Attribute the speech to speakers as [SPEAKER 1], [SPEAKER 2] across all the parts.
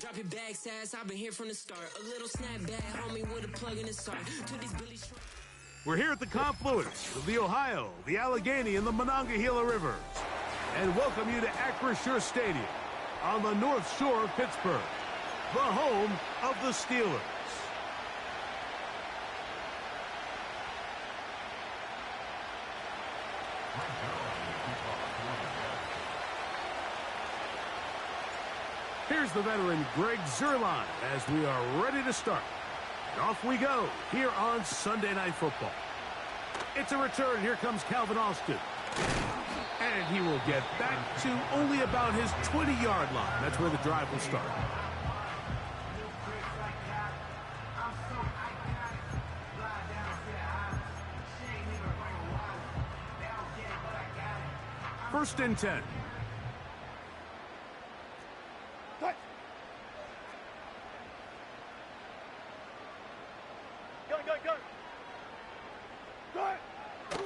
[SPEAKER 1] Drop your bag, sass. I've been here from the start. A little snapback, homie, with a plug in the start. To these Billy.
[SPEAKER 2] We're here at the confluence of the Ohio, the Allegheny, and the Monongahela Rivers, and welcome you to Acrisure Stadium on the North Shore of Pittsburgh, the home of the Steelers. Here's the veteran Greg Zuerlein as we are ready to start. And off we go here on Sunday Night Football. It's a return. Here comes Calvin Austin. And he will get back to only about his 20-yard line. That's where the drive will start. First and 10.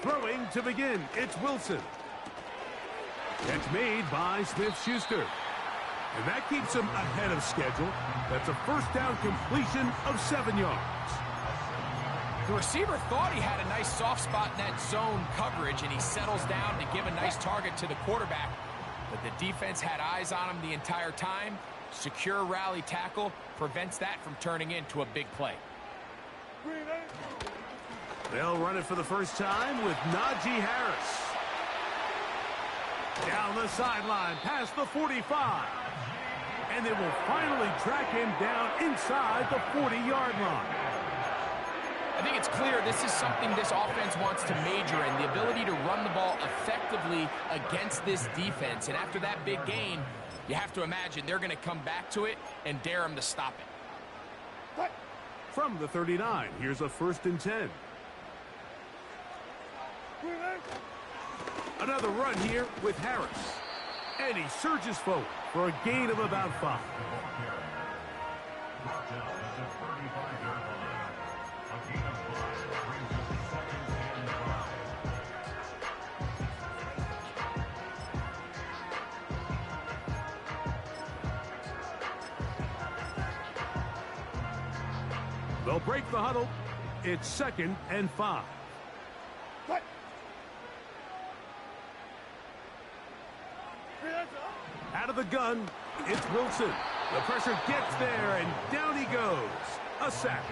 [SPEAKER 2] Throwing to begin, it's Wilson. It's made by Smith-Schuster. And that keeps him ahead of schedule. That's a first down completion of 7 yards.
[SPEAKER 3] The receiver thought he had a nice soft spot in that zone coverage, and he settles down to give a nice target to the quarterback. But the defense had eyes on him the entire time. Secure rally tackle prevents that from turning into a big play.
[SPEAKER 2] They'll run it for the first time with Najee Harris. Down the sideline, past the 45. And they will finally track him down inside the 40-yard line.
[SPEAKER 3] I think it's clear this is something this offense wants to major in, the ability to run the ball effectively against this defense. And after that big gain, you have to imagine they're going to come back to it and dare him to stop it.
[SPEAKER 2] From the 39, here's a first and 10. Another run here with Harris. And he surges forward for a gain of about 5. They'll break the huddle. It's 2nd and 5. Out of the gun, it's Wilson. The pressure gets there, and down he goes. A sack.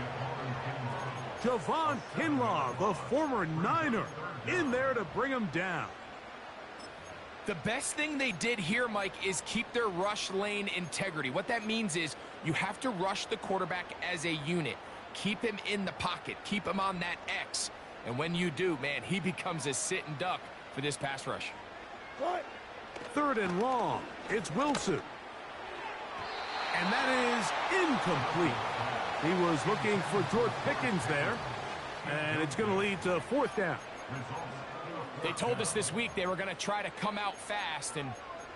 [SPEAKER 2] Javon Kinlaw, the former Niner, in there to bring him down.
[SPEAKER 3] The best thing they did here, Mike, is keep their rush lane integrity. What that means is you have to rush the quarterback as a unit. Keep him in the pocket. Keep him on that X. And when you do, man, he becomes a sitting duck for this pass rush.
[SPEAKER 2] 3rd and long. It's Wilson. And that is incomplete. He was looking for George Pickens there. And it's going to lead to 4th down.
[SPEAKER 3] They told us this week they were going to try to come out fast. And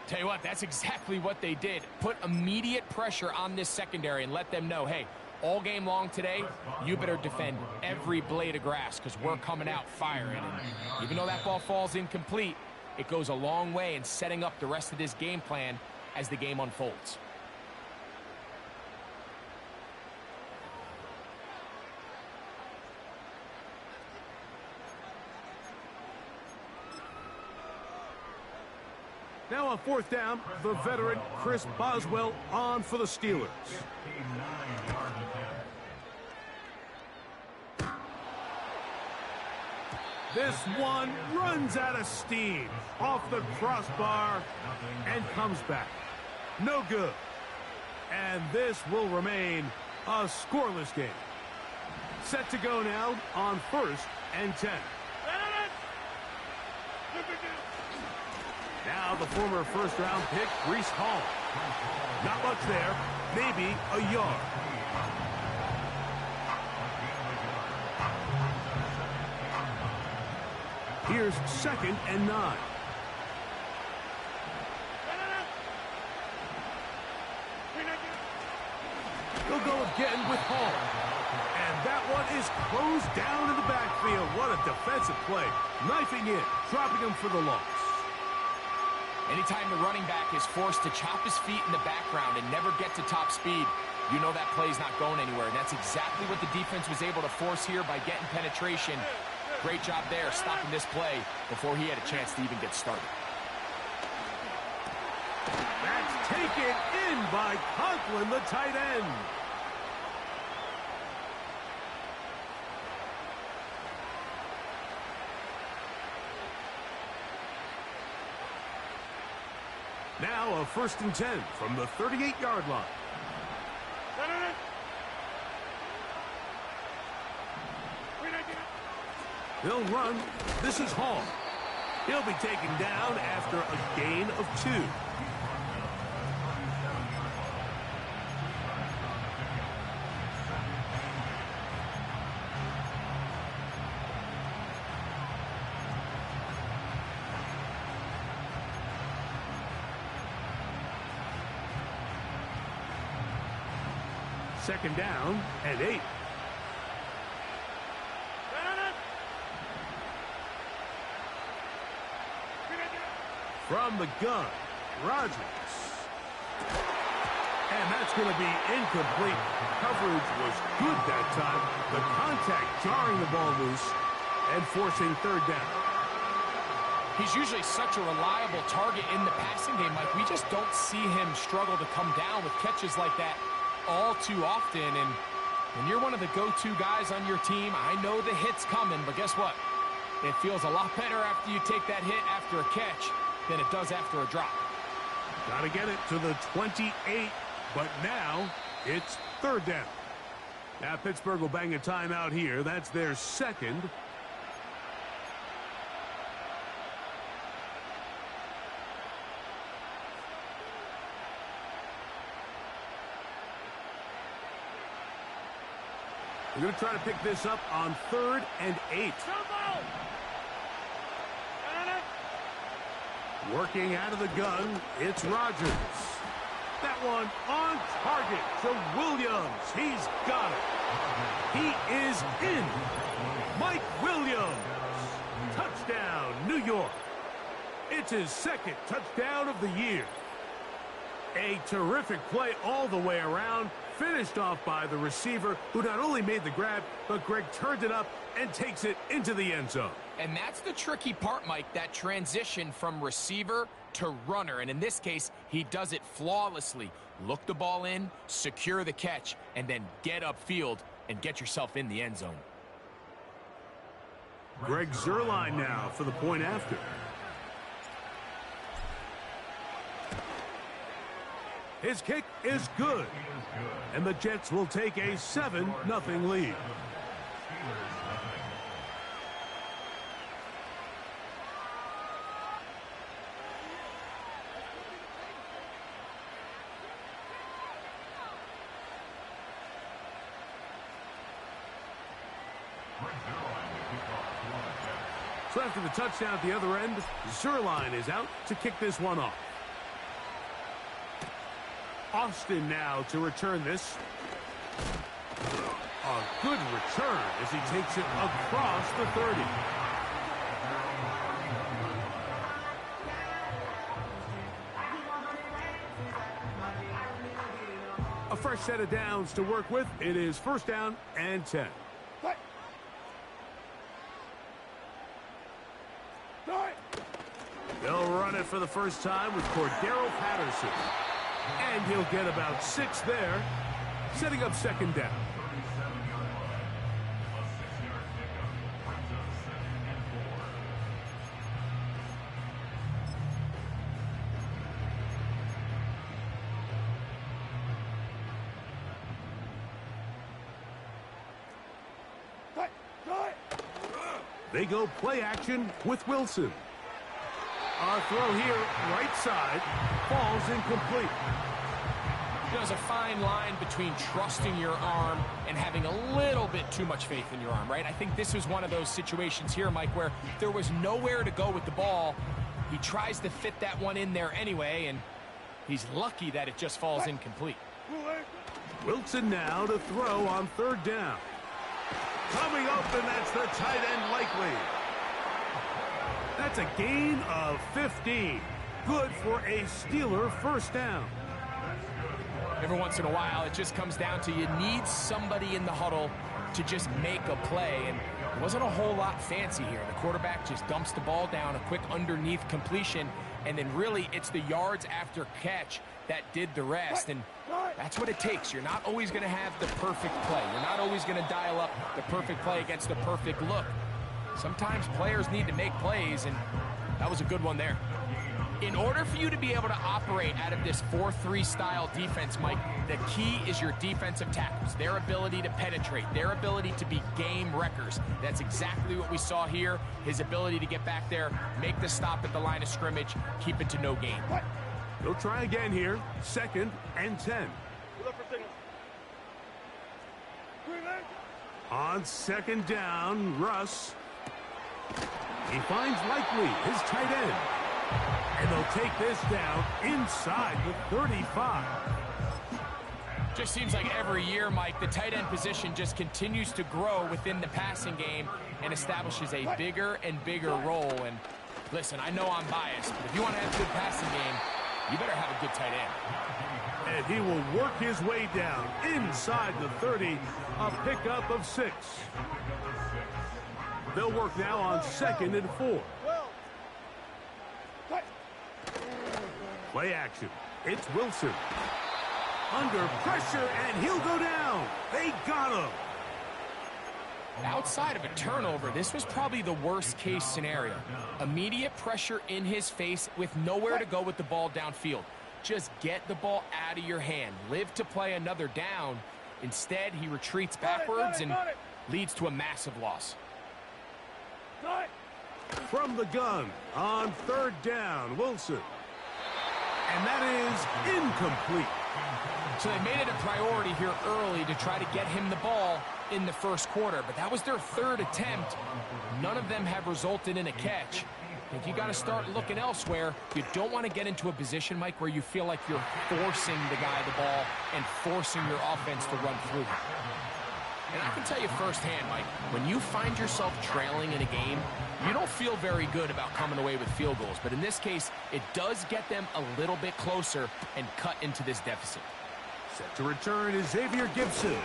[SPEAKER 3] tell you what, that's exactly what they did. Put immediate pressure on this secondary and let them know, hey, all game long today, you better defend every blade of grass because we're coming out firing. And even though that ball falls incomplete, it goes a long way in setting up the rest of this game plan as the game unfolds.
[SPEAKER 2] Now on 4th down, the veteran Chris Boswell on for the Steelers. This one runs out of steam off the crossbar and comes back. No good. And this will remain a scoreless game. Set to go now on 1st and 10. Now the former first-round pick, Breece Hall. Not much there, maybe a yard. Here's 2nd and 9. He'll go again with Hall. And that one is closed down in the backfield. What a defensive play. Knifing in, dropping him for the loss.
[SPEAKER 3] Anytime the running back is forced to chop his feet in the background and never get to top speed, you know that play's not going anywhere. And that's exactly what the defense was able to force here by getting penetration. Great job there stopping this play before he had a chance to even get started.
[SPEAKER 2] That's taken in by Conklin, the tight end. Now a 1st and 10 from the 38-yard line. He'll run. This is Hall. He'll be taken down after a gain of 2. Second down and 8. From the gun, Rodgers. And that's going to be incomplete. Coverage was good that time. The contact jarring the ball loose and forcing 3rd down.
[SPEAKER 3] He's usually such a reliable target in the passing game, Mike. We just don't see him struggle to come down with catches like that all too often. And when you're one of the go-to guys on your team, I know the hit's coming, but guess what? It feels a lot better after you take that hit after a catch than it does after a drop.
[SPEAKER 2] Got to get it to the 28, but now it's 3rd down. Now Pittsburgh will bang a timeout here. That's their 2nd. We're going to try to pick this up on 3rd and 8. Working out of the gun, it's Rodgers. That one on target to Williams. He's got it. He is in. Mike Williams. Touchdown, New York. It's his 2nd touchdown of the year. A terrific play all the way around. Finished off by the receiver, who not only made the grab, but Greg turned it up and takes it into the end zone.
[SPEAKER 3] And that's the tricky part, Mike, that transition from receiver to runner. And in this case, he does it flawlessly. Look the ball in, secure the catch, and then get upfield and get yourself in the end zone.
[SPEAKER 2] Greg Zuerlein now for the point after. His kick is good. And the Jets will take a 7-0 lead. So after the touchdown at the other end, Zuerlein is out to kick this one off. Austin now to return this. A good return as he takes it across the 30. A fresh set of downs to work with. It is 1st down and 10. They'll run it for the first time with Cordero Patterson. And he'll get about 6 there, setting up 2nd down. They go play action with Wilson. Our throw here, right side, falls incomplete.
[SPEAKER 3] There's a fine line between trusting your arm and having a little bit too much faith in your arm, right? I think this was one of those situations here, Mike, where there was nowhere to go with the ball. He tries to fit that one in there anyway, and he's lucky that it just falls incomplete.
[SPEAKER 2] Wilson now to throw on 3rd down. Coming open, that's the tight end likely. That's a gain of 15. good for a Steeler first down.
[SPEAKER 3] Every once in a while, it just comes down to you need somebody in the huddle to just make a play, and it wasn't a whole lot fancy here. The quarterback just dumps the ball down, a quick underneath completion, and then really it's the yards after catch that did the rest, and that's what it takes. You're not always going to have the perfect play. You're not always going to dial up the perfect play against the perfect look. Sometimes players need to make plays, and that was a good one there. In order for you to be able to operate out of this 4-3 style defense, Mike, the key is your defensive tackles, their ability to penetrate, their ability to be game wreckers. That's exactly what we saw here, his ability to get back there, make the stop at the line of scrimmage, keep it to no gain.
[SPEAKER 2] He'll try again here, 2nd and 10. On 2nd down, Russ. He finds Likely, his tight end. And they'll take this down inside the 35.
[SPEAKER 3] Just seems like every year, Mike, the tight end position just continues to grow within the passing game and establishes a bigger and bigger role. And listen, I know I'm biased, but if you want to have a good passing game, you better have a good tight end.
[SPEAKER 2] And he will work his way down inside the 30, a pickup of 6. They'll work now on 2nd and 4. Play action. It's Wilson. Under pressure, and he'll go down. They got him.
[SPEAKER 3] Outside of a turnover, this was probably the worst case scenario. Immediate pressure in his face with nowhere to go with the ball downfield. Just get the ball out of your hand. Live to play another down. Instead, he retreats backwards and leads to a massive loss.
[SPEAKER 2] From the gun on 3rd down, Wilson. And that is incomplete.
[SPEAKER 3] So they made it a priority here early to try to get him the ball in the first quarter, but that was their 3rd attempt. None of them have resulted in a catch. I think you got to start looking elsewhere. You don't want to get into a position, Mike, where you feel like you're forcing the guy the ball and forcing your offense to run through him. And I can tell you firsthand, Mike, when you find yourself trailing in a game, you don't feel very good about coming away with field goals. But in this case, it does get them a little bit closer and cut into this deficit.
[SPEAKER 2] Set to return is Xavier Gibson.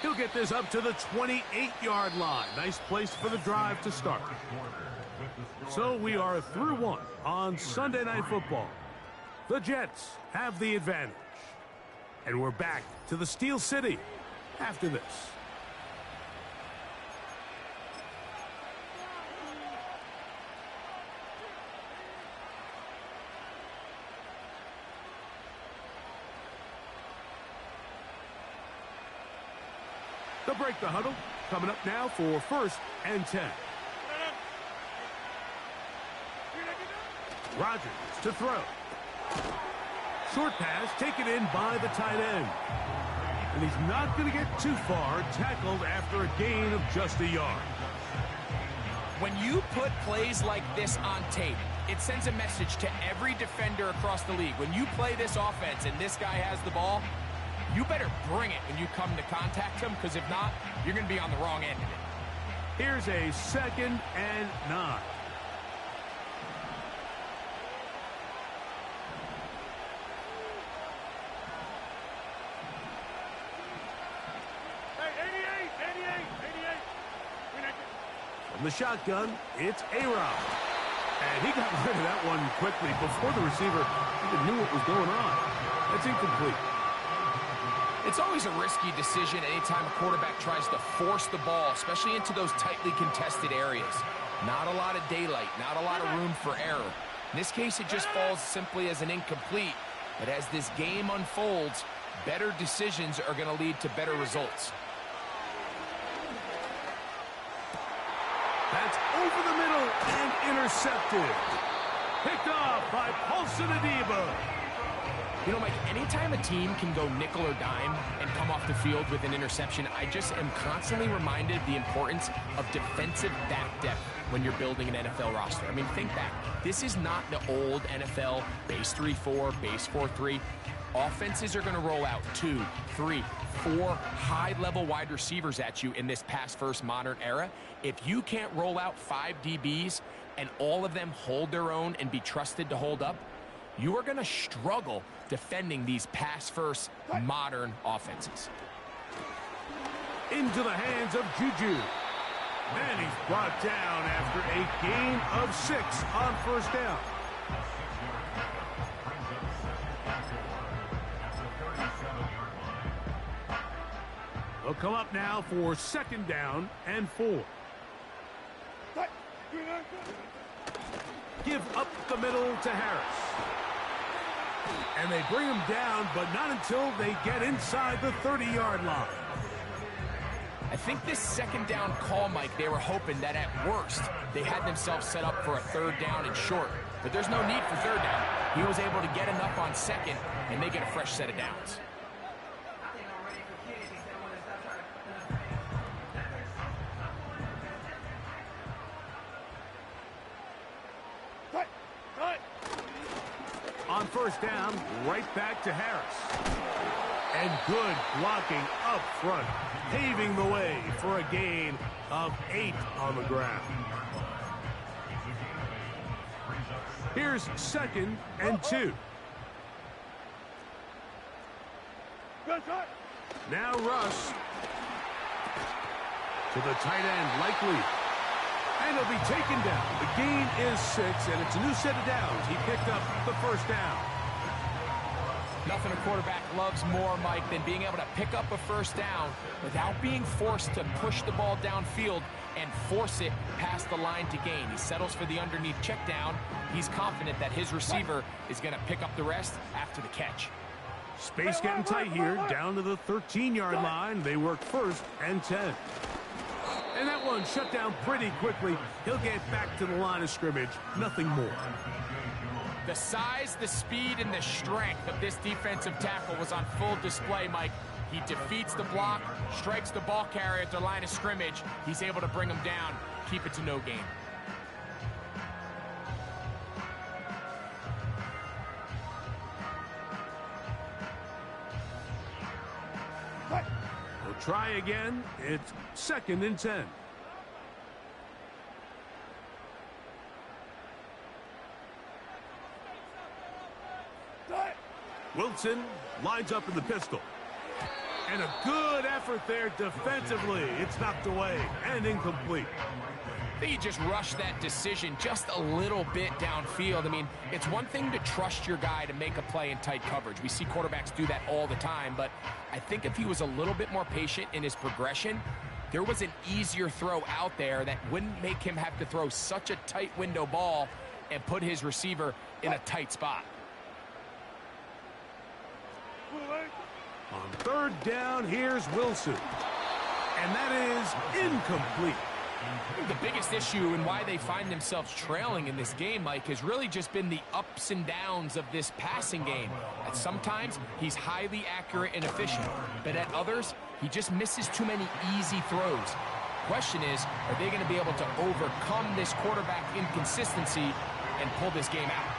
[SPEAKER 2] He'll get this up to the 28-yard line. Nice place for the drive to start. So we are through 1 on Sunday Night Football. The Jets have the advantage. And we're back to the Steel City after this. They'll break the huddle. Coming up now for 1st and 10. Rodgers to throw. Short pass taken in by the tight end. And he's not going to get too far, tackled after a gain of just a yard.
[SPEAKER 3] When you put plays like this on tape, it sends a message to every defender across the league. When you play this offense and this guy has the ball, you better bring it when you come to contact him, because if not, you're going to be on the wrong end of it.
[SPEAKER 2] Here's a 2nd and 9. From the shotgun, it's A-Rod. And he got rid of that one quickly before the receiver even knew what was going on. That's incomplete.
[SPEAKER 3] It's always a risky decision anytime a quarterback tries to force the ball, especially into those tightly contested areas. Not a lot of daylight, not a lot of room for error. In this case, it just falls simply as an incomplete. But as this game unfolds, better decisions are going to lead to better results.
[SPEAKER 2] That's over the middle and intercepted. Picked off by Paulson Adebo.
[SPEAKER 3] You know, Mike, anytime a team can go nickel or dime and come off the field with an interception, I just am constantly reminded of the importance of defensive back depth when you're building an NFL roster. I mean, think back. This is not the old NFL base 3-4, base 4-3. Offenses are going to roll out 2, 3, 4 high-level wide receivers at you in this pass-first modern era. If you can't roll out 5 DBs and all of them hold their own and be trusted to hold up, you are going to struggle defending these pass-first modern offenses.
[SPEAKER 2] Into the hands of Juju. And he's brought down after a gain of 6 on first down. They'll come up now for 2nd down and 4. Give up the middle to Harris. And they bring him down, but not until they get inside the 30-yard line.
[SPEAKER 3] I think this 2nd down call, Mike, they were hoping that at worst they had themselves set up for a 3rd down and short. But there's no need for 3rd down. He was able to get enough on 2nd, and they get a fresh set of downs.
[SPEAKER 2] On first down, right back to Harris. And good blocking up front, paving the way for a gain of 8 on the ground. Here's 2nd and 2. Now Russ to the tight end, Likely. And he'll be taken down. The gain is 6, and it's a new set of downs. He picked up the 1st down.
[SPEAKER 3] Nothing a quarterback loves more, Mike, than being able to pick up a 1st down without being forced to push the ball downfield and force it past the line to gain. He settles for the underneath check down. He's confident that his receiver is going to pick up the rest after the catch.
[SPEAKER 2] Space getting tight here, down to the 13-yard line. They work 1st and 10. And that one shut down pretty quickly. He'll get back to the line of scrimmage. Nothing more.
[SPEAKER 3] The size, the speed, and the strength of this defensive tackle was on full display, Mike. He defeats the block, strikes the ball carrier at the line of scrimmage. He's able to bring him down, keep it to no gain.
[SPEAKER 2] We'll try again. It's 2nd and 10. Wilson lines up in the pistol. And a good effort there defensively. It's knocked away and incomplete.
[SPEAKER 3] I think he just rushed that decision just a little bit downfield. I mean, it's one thing to trust your guy to make a play in tight coverage. We see quarterbacks do that all the time, but I think if he was a little bit more patient in his progression, there was an easier throw out there that wouldn't make him have to throw such a tight window ball and put his receiver in a tight spot.
[SPEAKER 2] On 3rd down, here's Wilson. And that is incomplete.
[SPEAKER 3] The biggest issue and why they find themselves trailing in this game, Mike, has really just been the ups and downs of this passing game. At sometimes, he's highly accurate and efficient, but at others, he just misses too many easy throws. Question is, are they going to be able to overcome this quarterback inconsistency and pull this game out?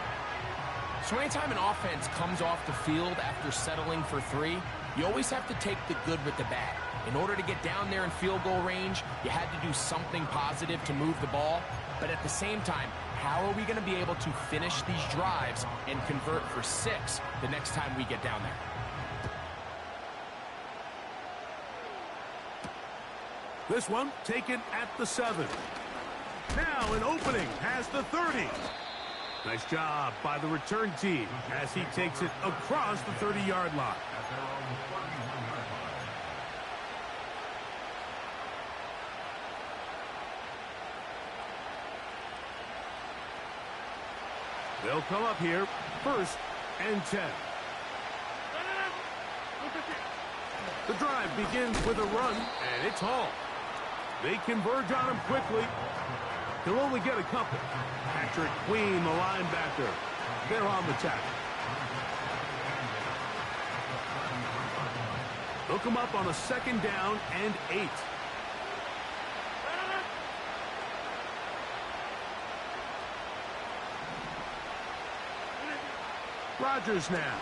[SPEAKER 3] So anytime an offense comes off the field after settling for 3, you always have to take the good with the bad. In order to get down there in field goal range, you had to do something positive to move the ball. But at the same time, how are we going to be able to finish these drives and convert for 6 the next time we get down there?
[SPEAKER 2] This one taken at the 7. Now an opening has the 30. Nice job by the return team as he takes it across the 30-yard line. They'll come up here, 1st and 10. The drive begins with a run, and it's Hall. They converge on him quickly. He'll only get a couple. Patrick Queen, the linebacker. They're on the tackle. They'll come up on a 2nd down and 8. Rodgers now.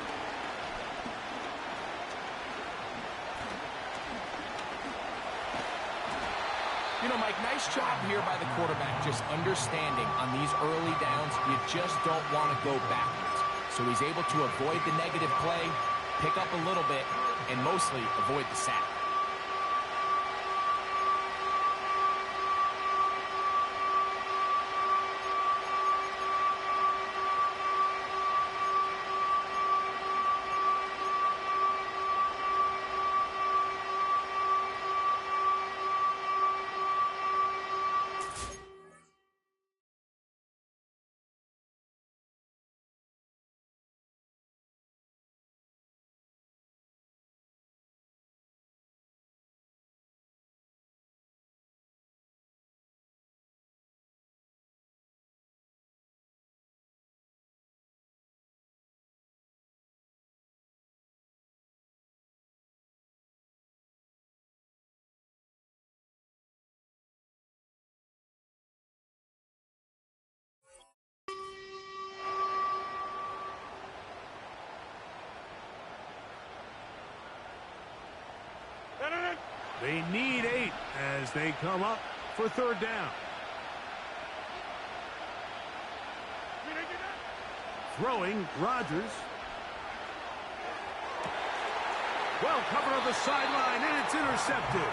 [SPEAKER 3] You know, Mike, nice job here by the quarterback, just understanding on these early downs, you just don't want to go backwards. So he's able to avoid the negative play, pick up a little bit, and mostly avoid the sack.
[SPEAKER 2] They need 8 as they come up for third down. Throwing, Rodgers. Well covered on the sideline, and it's intercepted.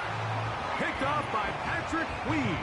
[SPEAKER 2] Picked off by Patrick Weed.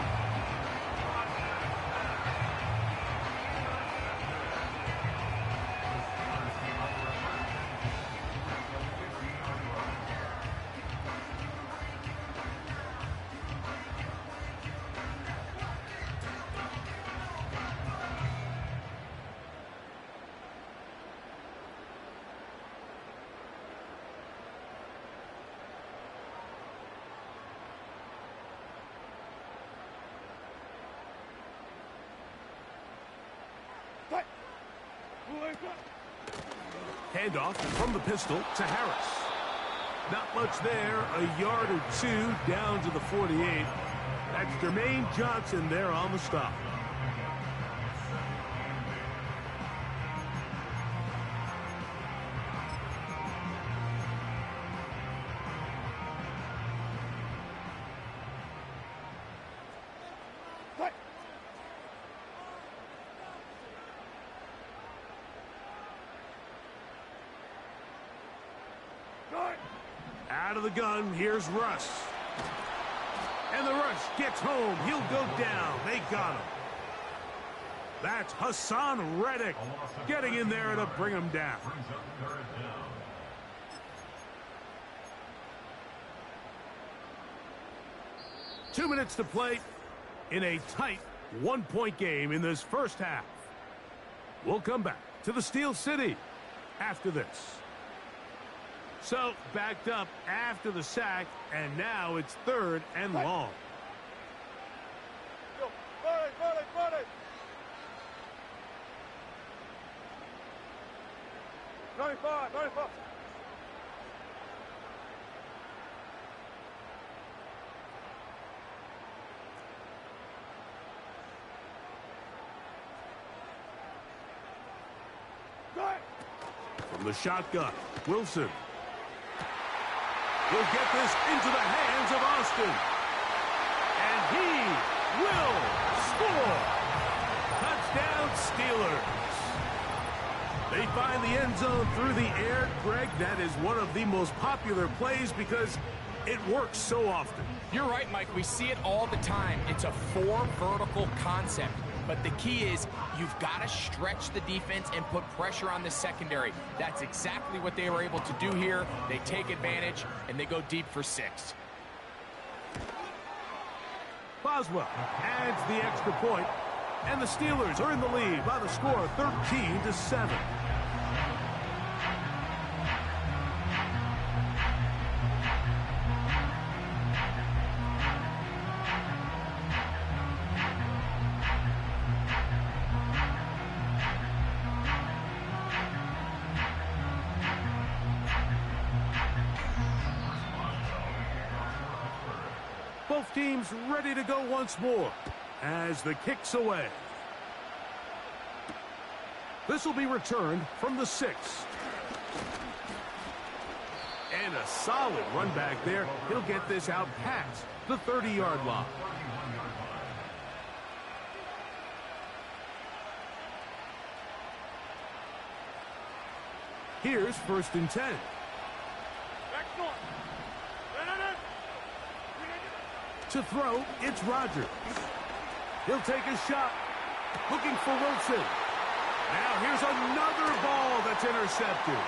[SPEAKER 2] Handoff from the pistol to Harris. Not much there, a yard or 2 down to the 48. That's Jermaine Johnson there on the stop. Out of the gun, here's Russ. And the rush gets home. He'll go down. They got him. That's Hassan Reddick getting in there to bring him down. Two minutes to play in a tight one-point game in this first half. We'll come back to the Steel City after this. So, backed up after the sack, and now it's third and long.
[SPEAKER 4] 95.
[SPEAKER 2] From the shotgun, Wilson. Will get this into the hands of Austin. And he will score. Touchdown, Steelers. They find the end zone through the air. Greg, that is one of the most popular plays because it works so often.
[SPEAKER 3] You're right, Mike. We see it all the time. It's a 4 vertical concept. But the key is you've got to stretch the defense and put pressure on the secondary. That's exactly what they were able to do here. They take advantage, and they go deep for 6.
[SPEAKER 2] Boswell adds the extra point, and the Steelers are in the lead by the score of 13-7. Both teams ready to go once more as the kick's away. This will be returned from the 6. And a solid run back there. He'll get this out past the 30-yard line. Here's 1st and 10. To throw, it's Rodgers. He'll take a shot. Looking for Wilson. Now here's another ball that's intercepted.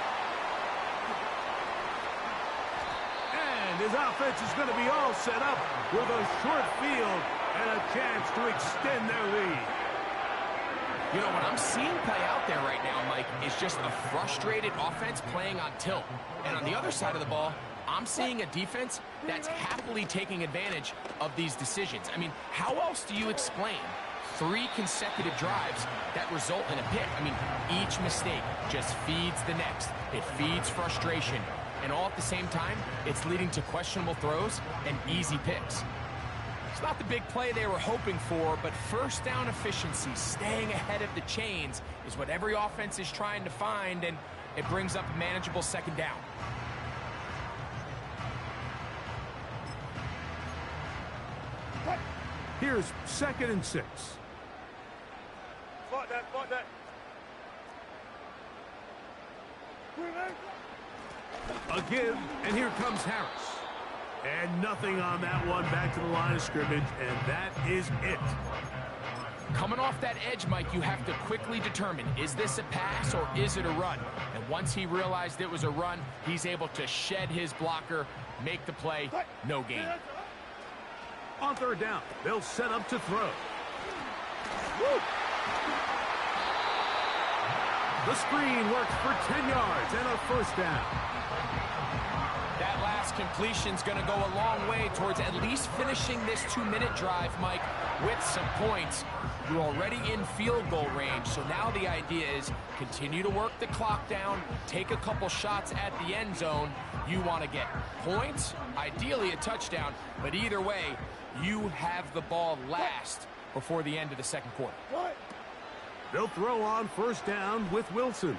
[SPEAKER 2] And his offense is going to be all set up with a short field and a chance to extend their lead.
[SPEAKER 3] You know, what I'm seeing play out there right now, Mike, is just a frustrated offense playing on tilt. And on the other side of the ball, I'm seeing a defense that's happily taking advantage of these decisions. I mean, how else do you explain 3 consecutive drives that result in a pick? I mean, each mistake just feeds the next. It feeds frustration. And all at the same time, it's leading to questionable throws and easy picks. It's not the big play they were hoping for, but first down efficiency, staying ahead of the chains, is what every offense is trying to find, and it brings up a manageable 2nd down.
[SPEAKER 2] Here's 2nd and 6.
[SPEAKER 4] Fight that.
[SPEAKER 2] A give, and here comes Harris. And nothing on that one, back to the line of scrimmage, and that is it.
[SPEAKER 3] Coming off that edge, Mike, you have to quickly determine, is this a pass or is it a run? And once he realized it was a run, he's able to shed his blocker, make the play, no gain.
[SPEAKER 2] On 3rd down, they'll set up to throw. Woo! The screen works for 10 yards and a 1st down.
[SPEAKER 3] That last completion's going to go a long way towards at least finishing this 2-minute drive, Mike, with some points. You're already in field goal range, so now the idea is continue to work the clock down, take a couple shots at the end zone. You want to get points, ideally a touchdown, but either way, you have the ball last before the end of the 2nd quarter.
[SPEAKER 2] They'll throw on 1st down with Wilson.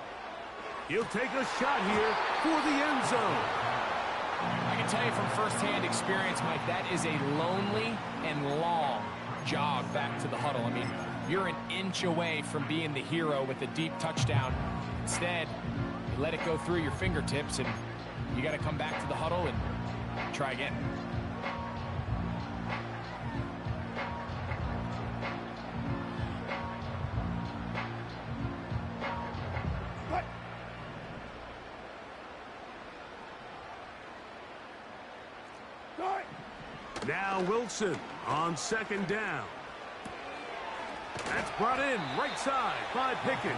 [SPEAKER 2] He'll take a shot here for the end zone.
[SPEAKER 3] I can tell you from firsthand experience, Mike, that is a lonely and long jog back to the huddle. I mean, you're an inch away from being the hero with a deep touchdown. Instead, you let it go through your fingertips, and you got to come back to the huddle and try again.
[SPEAKER 2] Now Wilson on 2nd down. That's brought in right side by Pickens.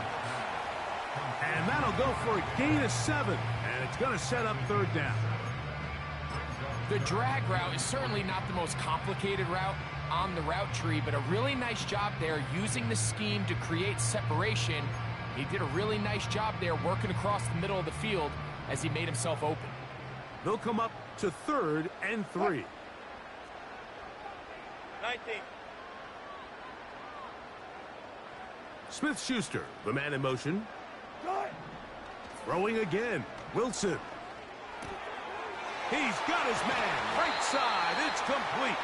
[SPEAKER 2] And that'll go for a gain of 7. And it's going to set up 3rd down.
[SPEAKER 3] The drag route is certainly not the most complicated route on the route tree, but a really nice job there using the scheme to create separation. He did a really nice job there working across the middle of the field as he made himself open.
[SPEAKER 2] They'll come up to 3rd and 3.
[SPEAKER 4] 19.
[SPEAKER 2] Smith-Schuster, the man in motion. Throwing again. Wilson. He's got his man. Right side. It's complete.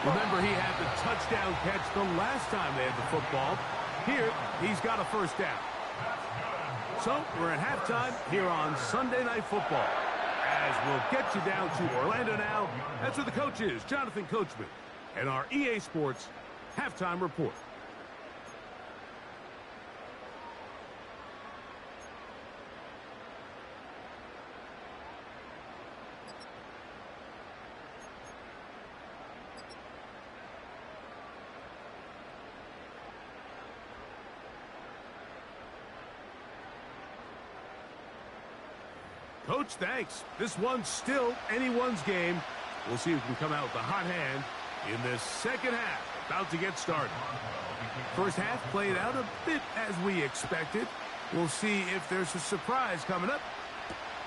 [SPEAKER 2] Remember, he had the touchdown catch the last time they had the football. Here, he's got a 1st down. So, we're at halftime here on Sunday Night Football. As we'll get you down to Orlando now. That's where the coach is, Jonathan Coachman. And our EA Sports Halftime Report. Coach, thanks. This one's still anyone's game. We'll see who can come out with a hot hand in this 2nd half. About to get started. First half played out a bit as we expected. We'll see if there's a surprise coming up.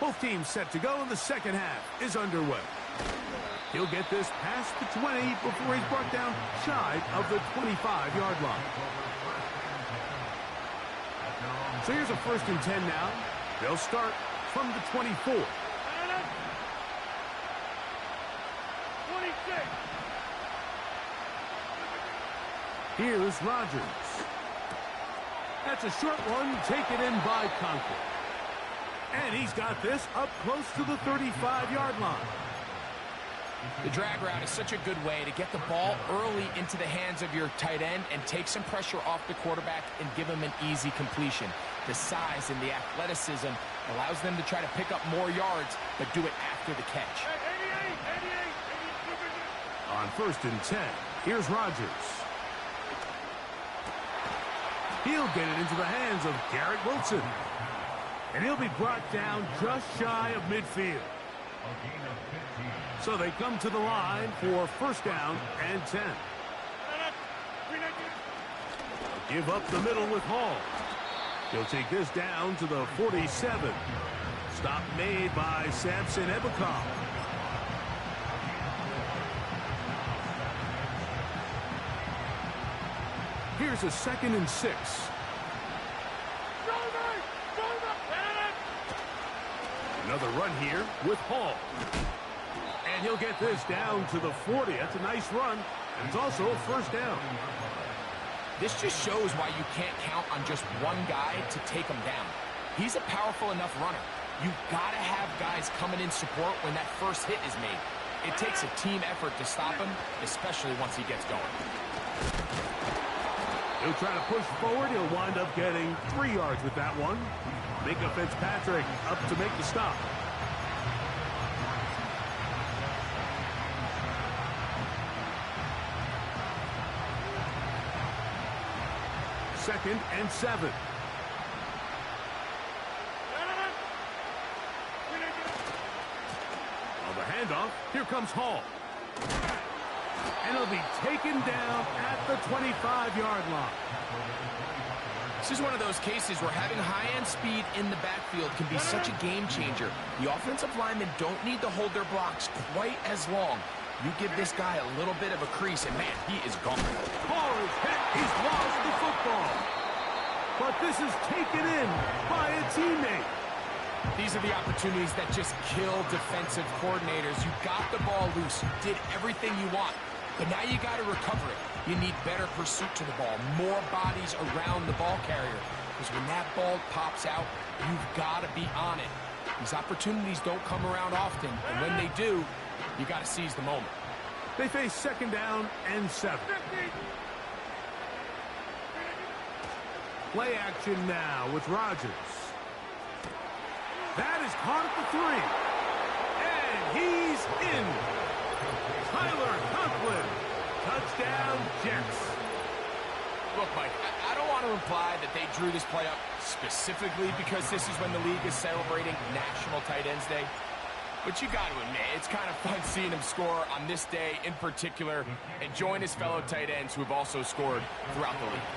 [SPEAKER 2] Both teams set to go, and the 2nd half is underway. He'll get this past the 20 before he's brought down shy of the 25-yard line. So here's a 1st and 10 now. They'll start from the 24.
[SPEAKER 4] 26.
[SPEAKER 2] Here's Rodgers. That's a short one taken in by Conklin. And he's got this up close to the 35-yard line.
[SPEAKER 3] The drag route is such a good way to get the ball early into the hands of your tight end and take some pressure off the quarterback and give him an easy completion. The size and the athleticism allows them to try to pick up more yards, but do it after the catch.
[SPEAKER 2] On 1st and 10, here's Rodgers. He'll get it into the hands of Garrett Wilson. And he'll be brought down just shy of midfield. So they come to the line for 1st down and 10. Give up the middle with Hall. He'll take this down to the 47. Stop made by Samson Ebukam. Here's a 2nd and 6. Another run here with Hall. And he'll get this down to the 40. That's a nice run. And it's also a 1st down.
[SPEAKER 3] This just shows why you can't count on just one guy to take him down. He's a powerful enough runner. You've got to have guys coming in support when that first hit is made. It takes a team effort to stop him, especially once he gets going.
[SPEAKER 2] He'll try to push forward. He'll wind up getting 3 yards with that one. Minka Fitzpatrick up to make the stop. Second and 7. On the handoff, here comes Hall. And he'll be taken down at the 25-yard line.
[SPEAKER 3] This is one of those cases where having high-end speed in the backfield can be such a game changer. The offensive linemen don't need to hold their blocks quite as long. You give this guy a little bit of a crease, and man, he is gone.
[SPEAKER 2] Hall is hit. He's lost the football. But this is taken in by a teammate.
[SPEAKER 3] These are the opportunities that just kill defensive coordinators. You got the ball loose. You did everything you want. But now you got to recover it. You need better pursuit to the ball, more bodies around the ball carrier. Because when that ball pops out, you've got to be on it. These opportunities don't come around often, and when they do, you got to seize the moment.
[SPEAKER 2] They face 2nd down and 7. Play action now with Rodgers. That is caught at the 3. And he's in. Tyler Conklin. Touchdown, Jets.
[SPEAKER 3] Look, Mike, I don't want to imply that they drew this play up specifically because this is when the league is celebrating National Tight Ends Day. But you got to admit, it's kind of fun seeing him score on this day in particular and join his fellow tight ends who have also scored throughout the league.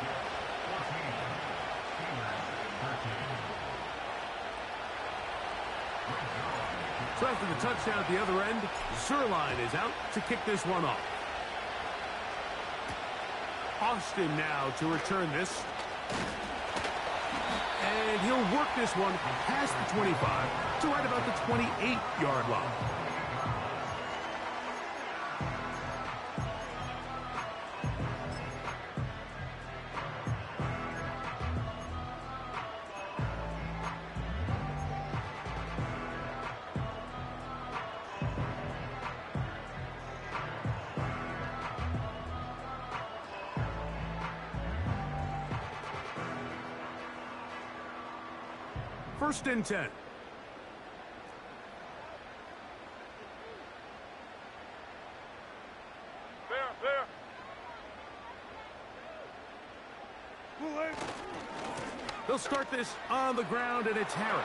[SPEAKER 2] So after the touchdown at the other end, Zerline is out to kick this one off. Austin now to return this. And he'll work this one past the 25 to right about the 28-yard line. First and 10.
[SPEAKER 4] Fair.
[SPEAKER 2] They'll start this on the ground, and it's Harris.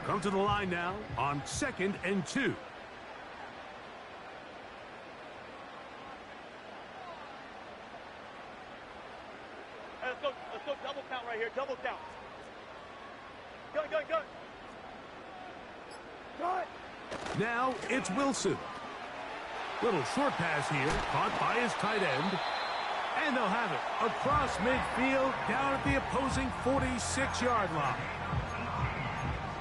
[SPEAKER 2] Come to the line now on 2nd and 2.
[SPEAKER 4] Let's go double count right here, double count. Go.
[SPEAKER 2] Now it's Wilson. Little short pass here, caught by his tight end. And they'll have it across midfield, down at the opposing 46-yard line.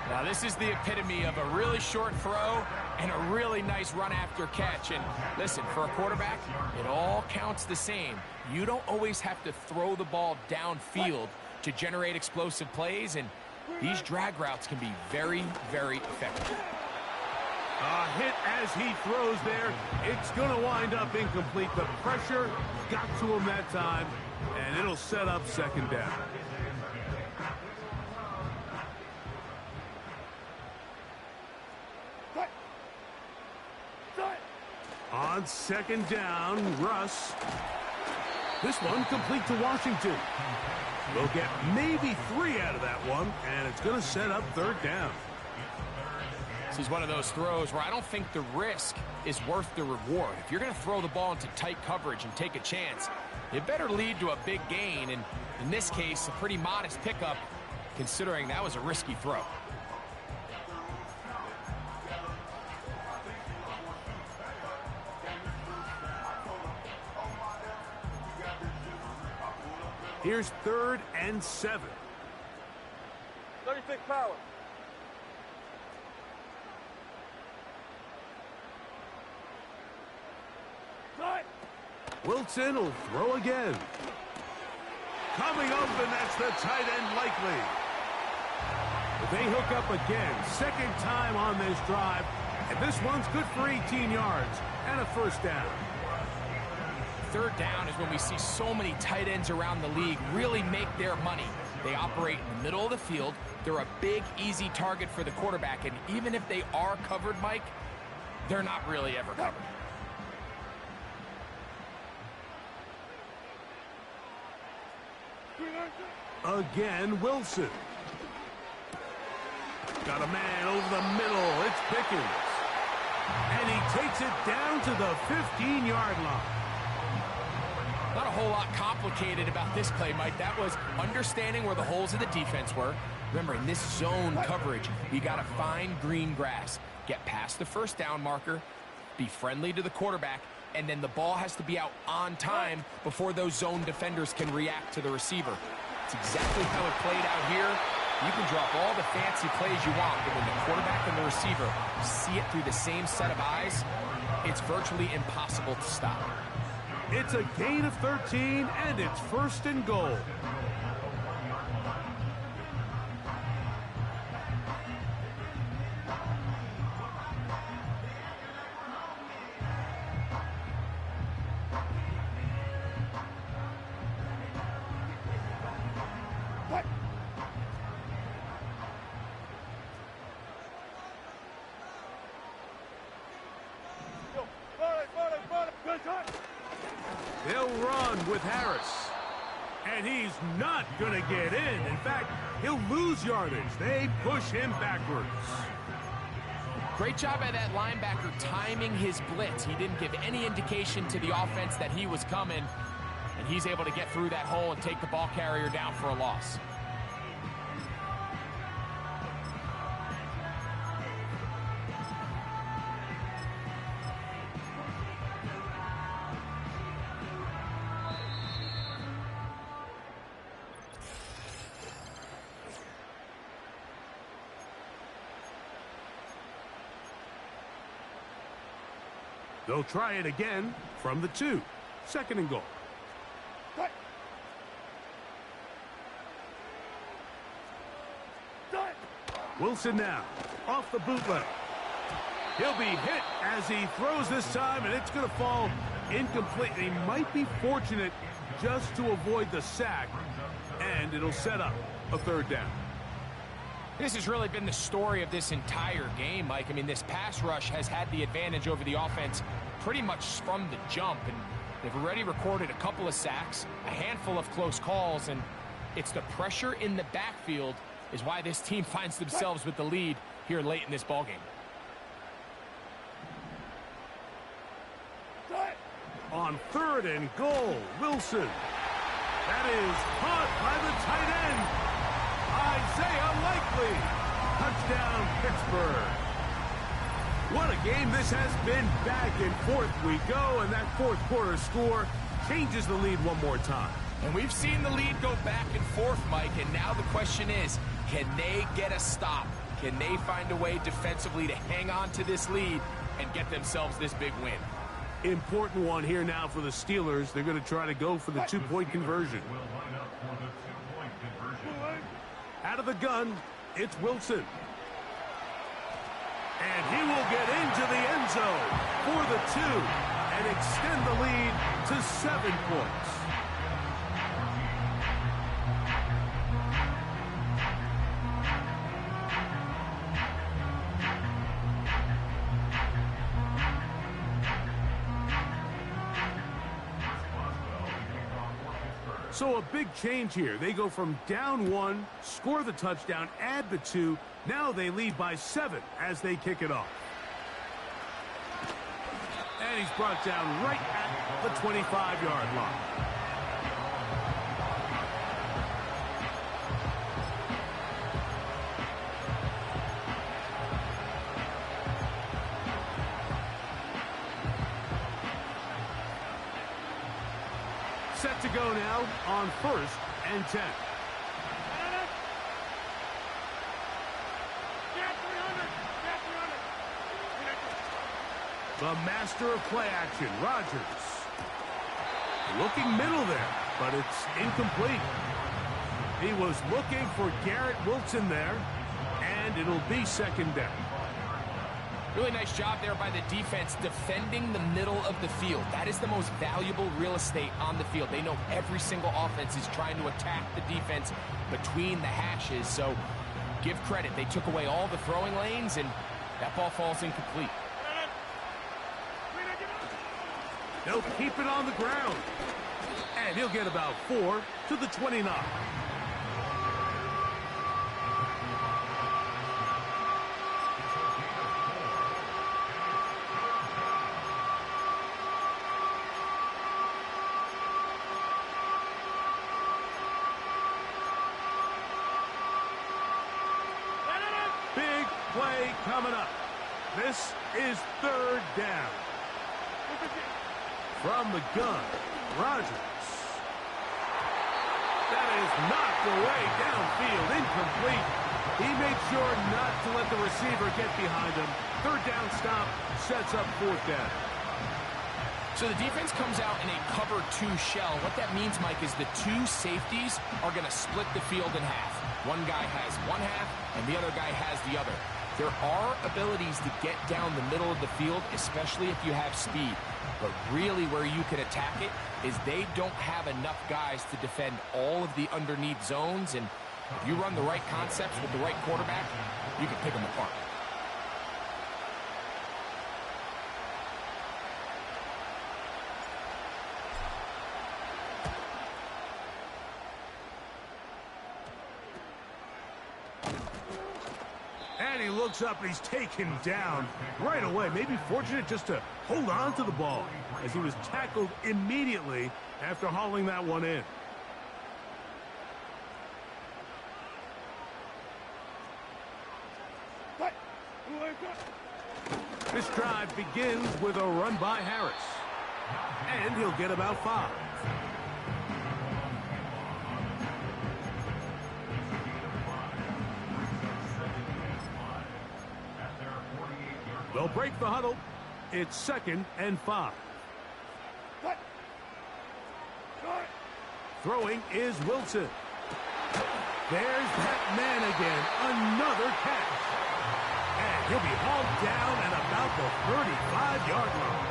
[SPEAKER 3] Now, this is the epitome of a really short throw and a really nice run after catch. And listen, for a quarterback, it all counts the same. You don't always have to throw the ball downfield to generate explosive plays, and these drag routes can be very, very effective.
[SPEAKER 2] A hit as he throws there. It's going to wind up incomplete. The pressure got to him that time, and it'll set up second down. On second down, Russ. This one complete to Washington. They'll get maybe 3 out of that one, and it's going to set up third down.
[SPEAKER 3] This is one of those throws where I don't think the risk is worth the reward. If you're going to throw the ball into tight coverage and take a chance, it better lead to a big gain, and in this case, a pretty modest pickup, considering that was a risky throw.
[SPEAKER 2] Here's 3rd and 7.
[SPEAKER 4] 36 power.
[SPEAKER 2] Wilson will throw again. Coming open, that's the tight end likely. They hook up again, second time on this drive, and this one's good for 18 yards and a first down.
[SPEAKER 3] Third down is when we see so many tight ends around the league really make their money. They operate in the middle of the field. They're a big, easy target for the quarterback, and even if they are covered, Mike, they're not really ever covered.
[SPEAKER 2] Again, Wilson. Got a man over the middle. It's Pickens. And he takes it down to the 15-yard line.
[SPEAKER 3] Not a whole lot complicated about this play, Mike. That was understanding where the holes of the defense were. Remember, in this zone coverage, you got to find green grass. Get past the first down marker, be friendly to the quarterback, and then the ball has to be out on time before those zone defenders can react to the receiver. It's exactly how it played out here. You can drop all the fancy plays you want, but when the quarterback and the receiver see it through the same set of eyes, it's virtually impossible to stop.
[SPEAKER 2] It's a gain of 13, and it's 1st and goal. They'll run with Harris. And he's not going to get in. In fact, he'll lose yardage. They push him backwards.
[SPEAKER 3] Great job by that linebacker timing his blitz. He didn't give any indication to the offense that he was coming, and he's able to get through that hole and take the ball carrier down for a loss.
[SPEAKER 2] They'll try it again from the 2. 2nd and goal. Wilson now, off the bootleg. He'll be hit as he throws this time, and it's going to fall incomplete. He might be fortunate just to avoid the sack, and it'll set up a 3rd down.
[SPEAKER 3] This has really been the story of this entire game, Mike. I mean, this pass rush has had the advantage over the offense pretty much from the jump, and they've already recorded a couple of sacks, a handful of close calls, and it's the pressure in the backfield is why this team finds themselves with the lead here late in this ballgame.
[SPEAKER 2] On 3rd and goal, Wilson. That is caught by the tight end, Isaiah Likely. Touchdown, Pittsburgh. What a game this has been. Back and forth we go, and that 4th quarter score changes the lead one more time.
[SPEAKER 3] And we've seen the lead go back and forth, Mike, and now the question is, can they get a stop? Can they find a way defensively to hang on to this lead and get themselves this big win?
[SPEAKER 2] Important one here now for the Steelers. They're going to try to go for the two-point conversion. Out of the gun, it's Wilson. And he will get into the end zone for the 2 and extend the lead to 7 points. So a big change here. They go from down 1, score the touchdown, add the 2. Now they lead by 7 as they kick it off. And he's brought down right at the 25-yard line. Set to go now on 1st and 10. The master of play action, Rodgers. Looking middle there, but it's incomplete. He was looking for Garrett Wilson there, and it'll be 2nd down.
[SPEAKER 3] Really nice job there by the defense defending the middle of the field. That is the most valuable real estate on the field. They know every single offense is trying to attack the defense between the hashes. So give credit. They took away all the throwing lanes, and that ball falls incomplete.
[SPEAKER 2] They'll keep it on the ground. And he'll get about 4 to the 29. Big play coming up. This is 3rd down. From the gun, Rodgers. That is knocked away downfield, incomplete. He made sure not to let the receiver get behind him. 3rd down stop sets up 4th down.
[SPEAKER 3] So the defense comes out in a cover 2 shell. What that means, Mike, is the 2 safeties are going to split the field in half. One guy has one half, and the other guy has the other. There are abilities to get down the middle of the field, especially if you have speed. But really where you can attack it is they don't have enough guys to defend all of the underneath zones. And if you run the right concepts with the right quarterback, you can pick them apart.
[SPEAKER 2] And he looks up and he's taken down right away. Maybe fortunate just to hold on to the ball as he was tackled immediately after hauling that one in. This drive begins with a run by Harris. And he'll get about 5. They'll break the huddle. It's 2nd and 5. Throwing is Wilson. There's that man again. Another catch. And he'll be hauled down at about the 35-yard line.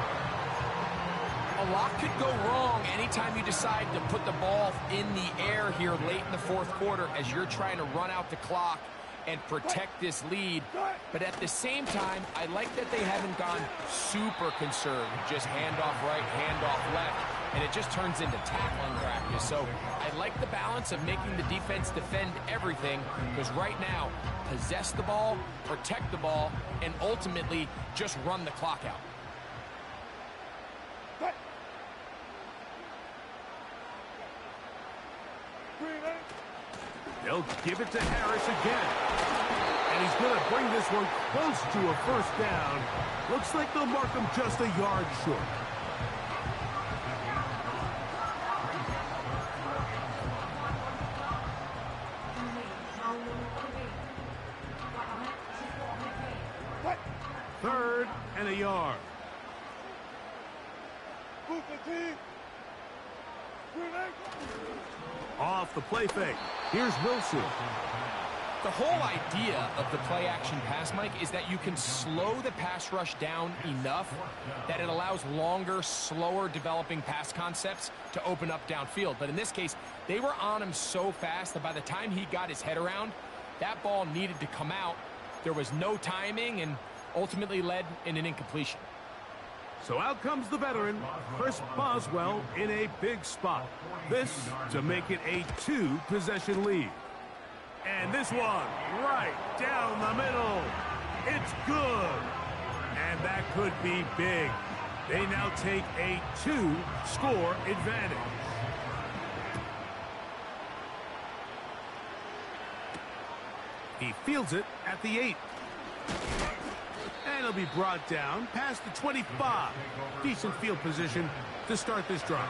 [SPEAKER 3] A lot could go wrong anytime you decide to put the ball in the air here late in the 4th quarter as you're trying to run out the clock and protect this lead. But at the same time, I like that they haven't gone super conserved. Just handoff right, handoff left, and it just turns into tackling practice. So I like the balance of making the defense defend everything, because right now, possess the ball, protect the ball, and ultimately just run the clock out.
[SPEAKER 2] They'll give it to Harris again. And he's going to bring this one close to a 1st down. Looks like they'll mark him just a yard short. and a yard. Off the play fake. Here's Wilson.
[SPEAKER 3] The whole idea of the play-action pass, Mike, is that you can slow the pass rush down enough that it allows longer, slower developing pass concepts to open up downfield. But in this case, they were on him so fast that by the time he got his head around, that ball needed to come out. There was no timing and ultimately led in an incompletion.
[SPEAKER 2] So out comes the veteran, Chris Boswell, in a big spot. This to make it a 2-possession lead. And this one, right down the middle. It's good. And that could be big. They now take a 2-score advantage. He fields it at the 8. And he'll be brought down past the 25. Decent field position to start this drive.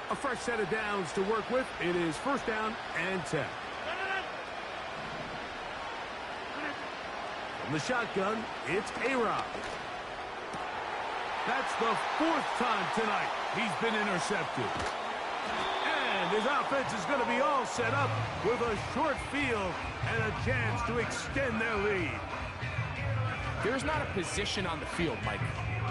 [SPEAKER 2] A fresh set of downs to work with. It is first down and 10. From the shotgun, it's A-Rod. That's the 4th time tonight he's been intercepted. And his offense is going to be all set up with a short field and a chance to extend their lead.
[SPEAKER 3] There's not a position on the field, Mike,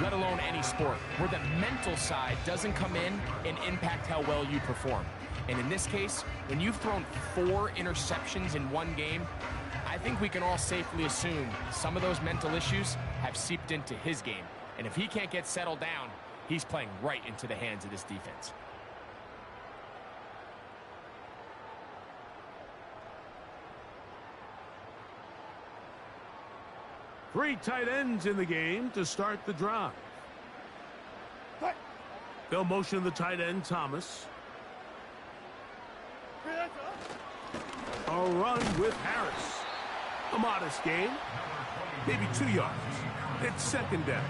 [SPEAKER 3] let alone any sport, where the mental side doesn't come in and impact how well you perform. And in this case, when you've thrown 4 interceptions in one game, I think we can all safely assume some of those mental issues have seeped into his game. And if he can't get settled down, he's playing right into the hands of this defense.
[SPEAKER 2] Three tight ends in the game to start the drive. They'll motion the tight end, Thomas. A run with Harris. A modest gain. Maybe 2 yards. It's second down.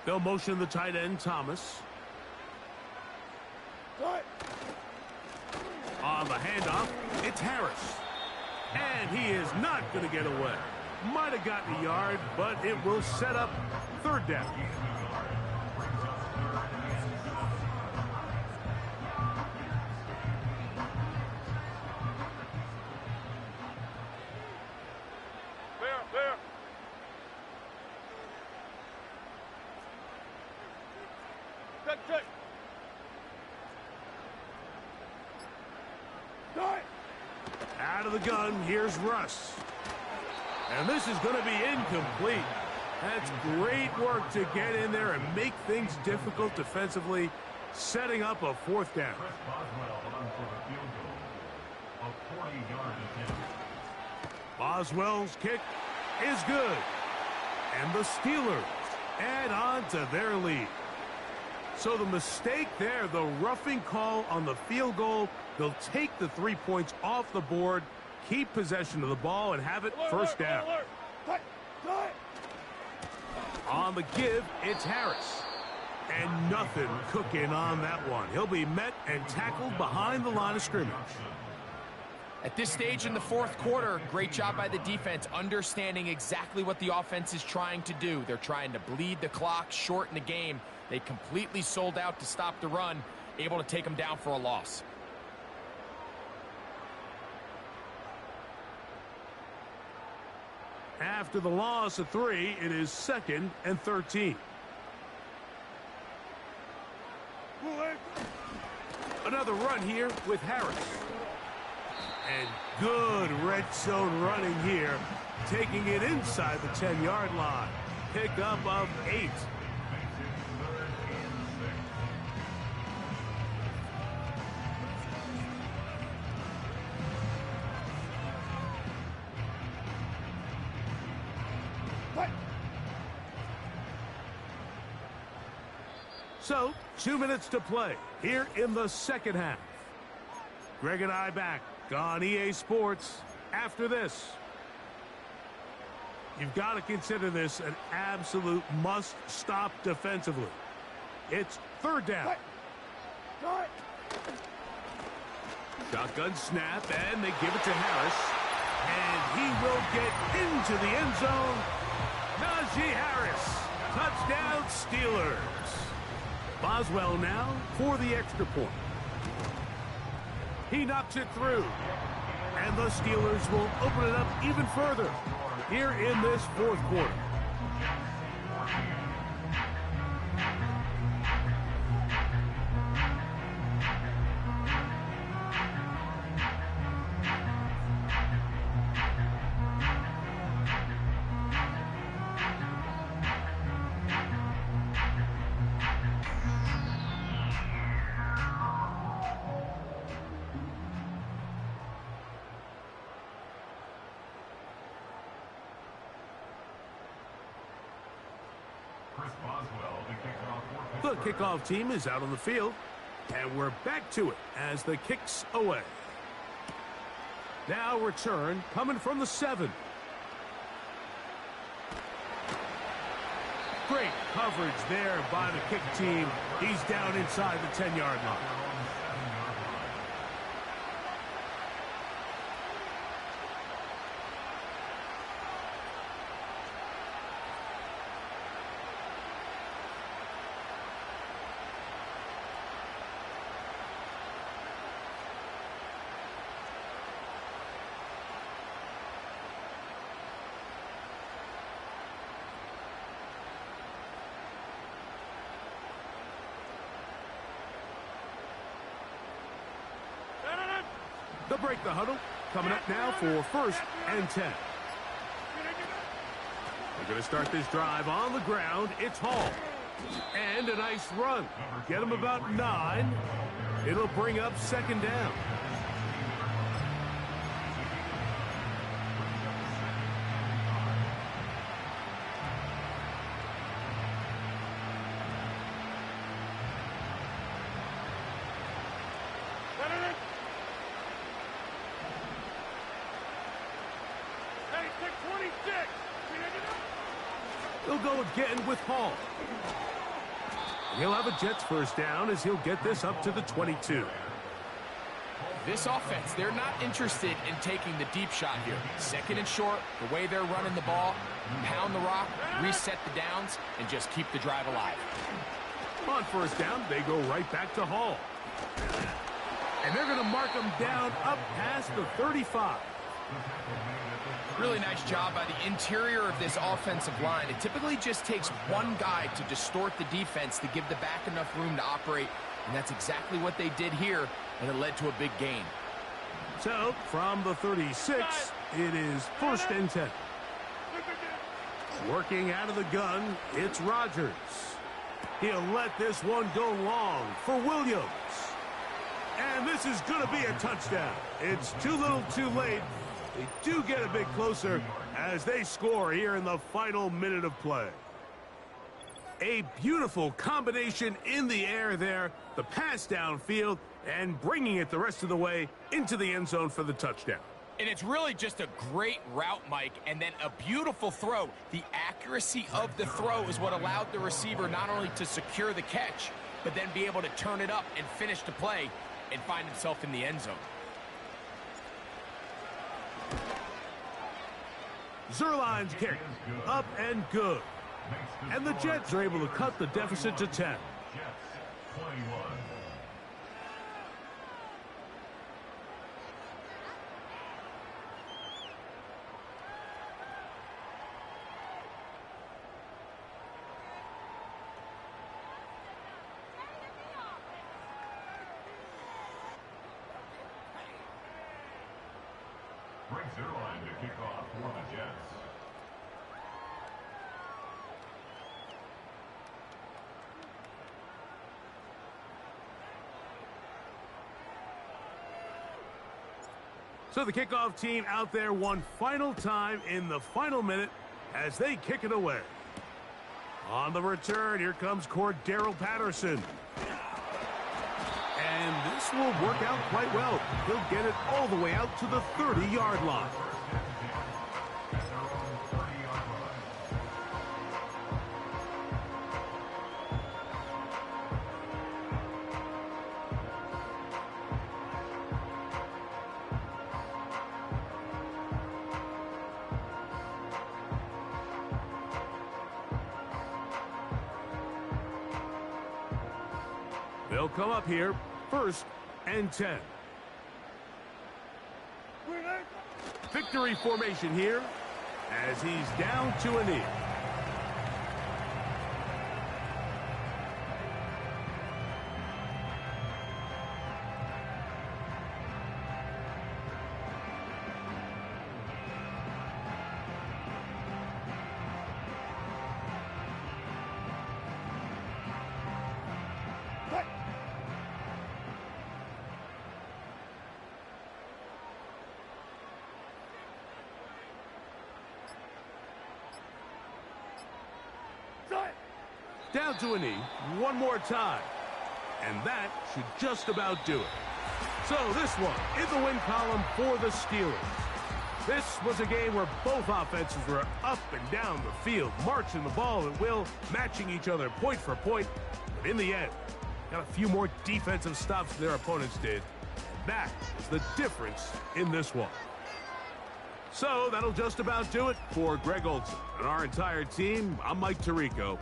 [SPEAKER 2] They'll motion the tight end, Thomas. On the handoff, it's Harris. And he is not going to get away. Might have gotten a yard, but it will set up third down.
[SPEAKER 4] Clear. Check.
[SPEAKER 2] Out of the gun, here's Russ. And this is going to be incomplete. That's great work to get in there and make things difficult defensively, setting up a fourth down. Boswell's kick is good. And the Steelers add on to their lead. So the mistake there, the roughing call on the field goal, they'll take the 3 points off the board, keep possession of the ball, and have it first down. On the give, it's Harris. And nothing cooking on that one. He'll be met and tackled behind the line of scrimmage.
[SPEAKER 3] At this stage in the fourth quarter, great job by the defense, understanding exactly what the offense is trying to do. They're trying to bleed the clock, shorten the game. They completely sold out to stop the run, able to take them down for a loss.
[SPEAKER 2] After the loss of 3, it is 2nd and 13. Another run here with Harris. And good red zone running here, taking it inside the 10-yard line. Pickup of 8. So, 2 minutes to play here in the second half. Greg and I back on EA Sports after this. You've got to consider this an absolute must-stop defensively. It's third down. Shotgun snap, and they give it to Harris. And he will get into the end zone. Najee Harris. Touchdown, Steelers. Boswell now for the extra point. He knocks it through. And the Steelers will open it up even further here in this fourth quarter. The kickoff team is out on the field, and we're back to it as the kick's away. Now return coming from the 7. Great coverage there by the kick team. He's down inside the 10-yard line. They'll break the huddle. Coming up now for 1st and 10. They're going to start this drive on the ground. It's Hall. And a nice run. Get him about 9. It'll bring up 2nd down. They'll go again with Hall. He'll have a Jets first down as he'll get this up to the 22.
[SPEAKER 3] This offense, they're not interested in taking the deep shot here. 2nd and short, the way they're running the ball, pound the rock, reset the downs, and just keep the drive alive.
[SPEAKER 2] On 1st down, they go right back to Hall. And they're going to mark him down up past the 35.
[SPEAKER 3] Really nice job by the interior of this offensive line. It typically just takes one guy to distort the defense to give the back enough room to operate, and that's exactly what they did here, and it led to a big gain.
[SPEAKER 2] So, from the 36, it is 1st and 10. Working out of the gun, it's Rodgers. He'll let this one go long for Williams. And this is going to be a touchdown. It's too little too late. They do get a bit closer as they score here in the final minute of play. A beautiful combination in the air there, the pass downfield, and bringing it the rest of the way into the end zone for the touchdown.
[SPEAKER 3] And it's really just a great route, Mike, and then a beautiful throw. The accuracy of the throw is what allowed the receiver not only to secure the catch, but then be able to turn it up and finish the play and find himself in the end zone.
[SPEAKER 2] Zerline's kick, up and good. And the Jets are able to cut the deficit to 10.
[SPEAKER 5] Brings Zerline to kick off for the Jets.
[SPEAKER 2] So the kickoff team out there one final time in the final minute as they kick it away. On the return, here comes Cordero Patterson. And This will work out quite well. He'll get it all the way out to the 30-yard line. They'll come up here, 1st and 10. Victory formation here as he's down to a knee. Down to a knee, one more time. And that should just about do it. So this one in the win column for the Steelers. This was a game where both offenses were up and down the field, marching the ball at will, matching each other point for point. But in the end, got a few more defensive stops than their opponents did. That is the difference in this one. So that'll just about do it for Greg Olson and our entire team. I'm Mike Tirico.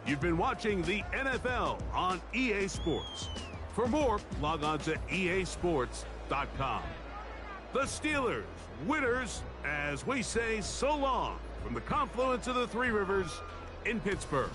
[SPEAKER 2] You've been watching the NFL on EA Sports. For more, log on to easports.com. The Steelers, winners, as we say so long from the confluence of the Three Rivers in Pittsburgh.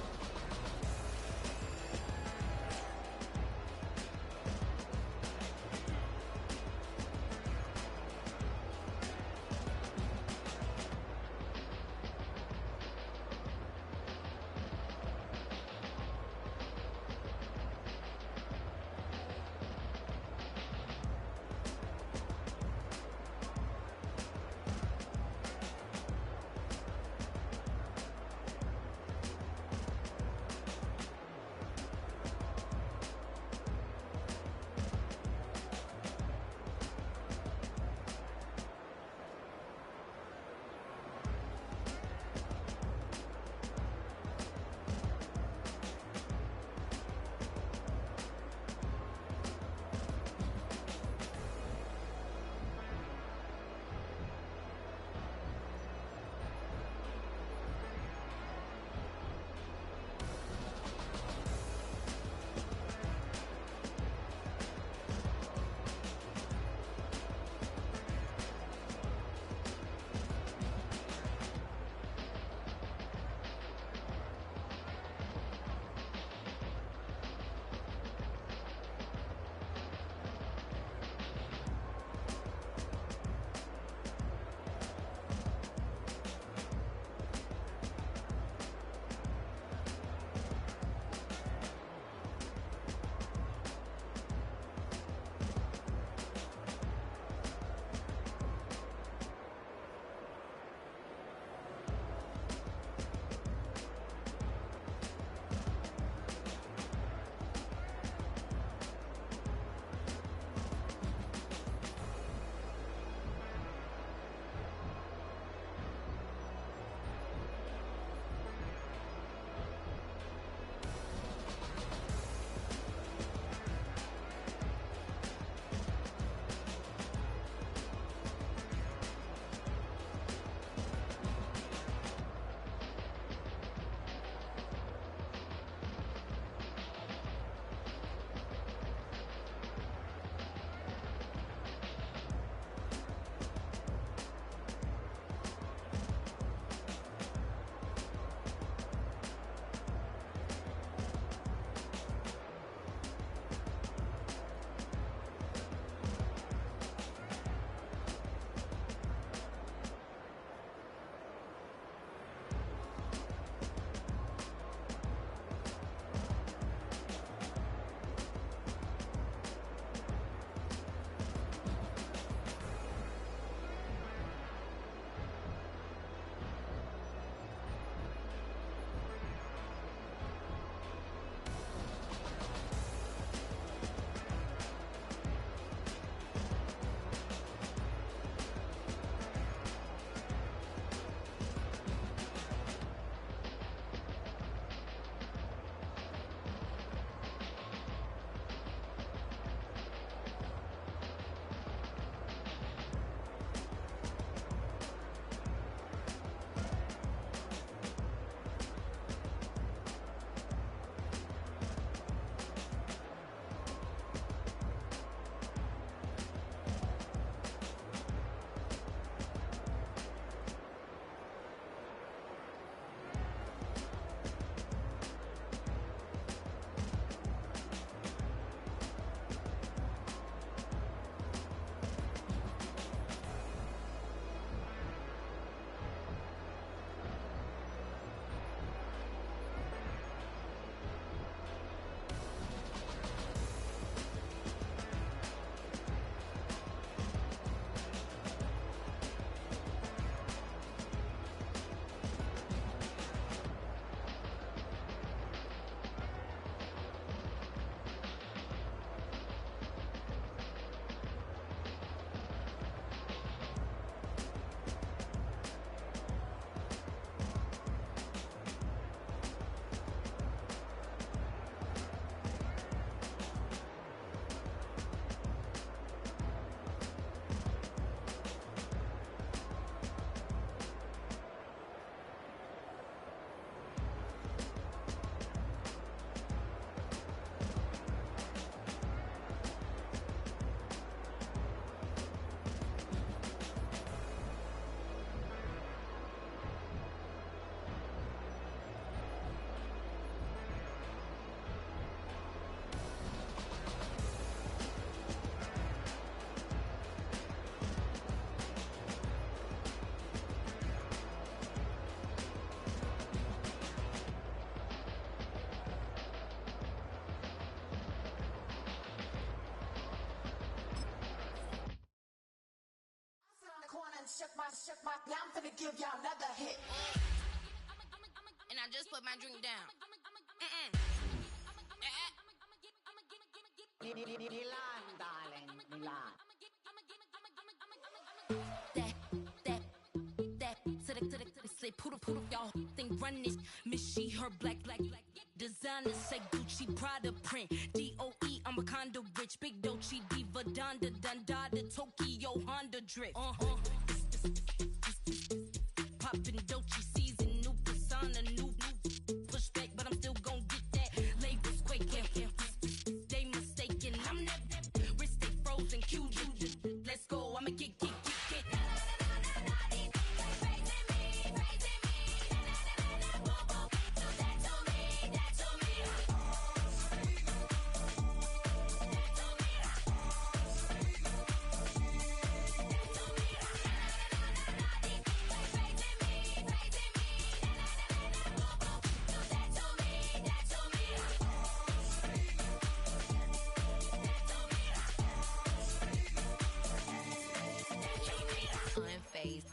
[SPEAKER 6] now I'm gonna give y'all another hit.
[SPEAKER 7] And I just put my drink down.
[SPEAKER 6] Milan, darling, Milan.
[SPEAKER 7] That, say poodle, y'all think run this. Miss she, her black, designers say Gucci, Prada print. DOE, I'm a condo rich. Big Dolce, Diva, Donda, Dundada, Tokyo, Honda drip. Poppin' Dolce season, new persona, new pushback, but I'm still gon' get that. Labels quaking, they mistaken. I'm that wrist stay frozen, Q. Let's go, I'ma get.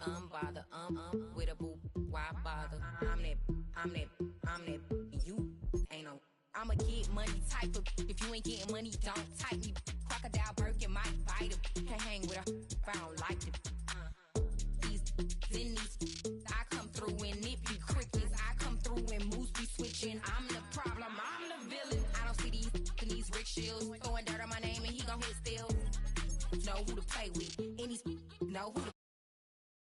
[SPEAKER 7] Unbothered, with a boo, why bother? I'm that, you ain't no. I'm a get money type of, if you ain't getting money, don't type me. Crocodile Birkin might bite him. Can't hang with her if I don't like them. These, I come through and it be crickets. I come through and moves be switching. I'm the problem, I'm the villain. I don't see these rickshaws throwing dirt on my name and he gon' hit still. Know who to play with, and he's know who to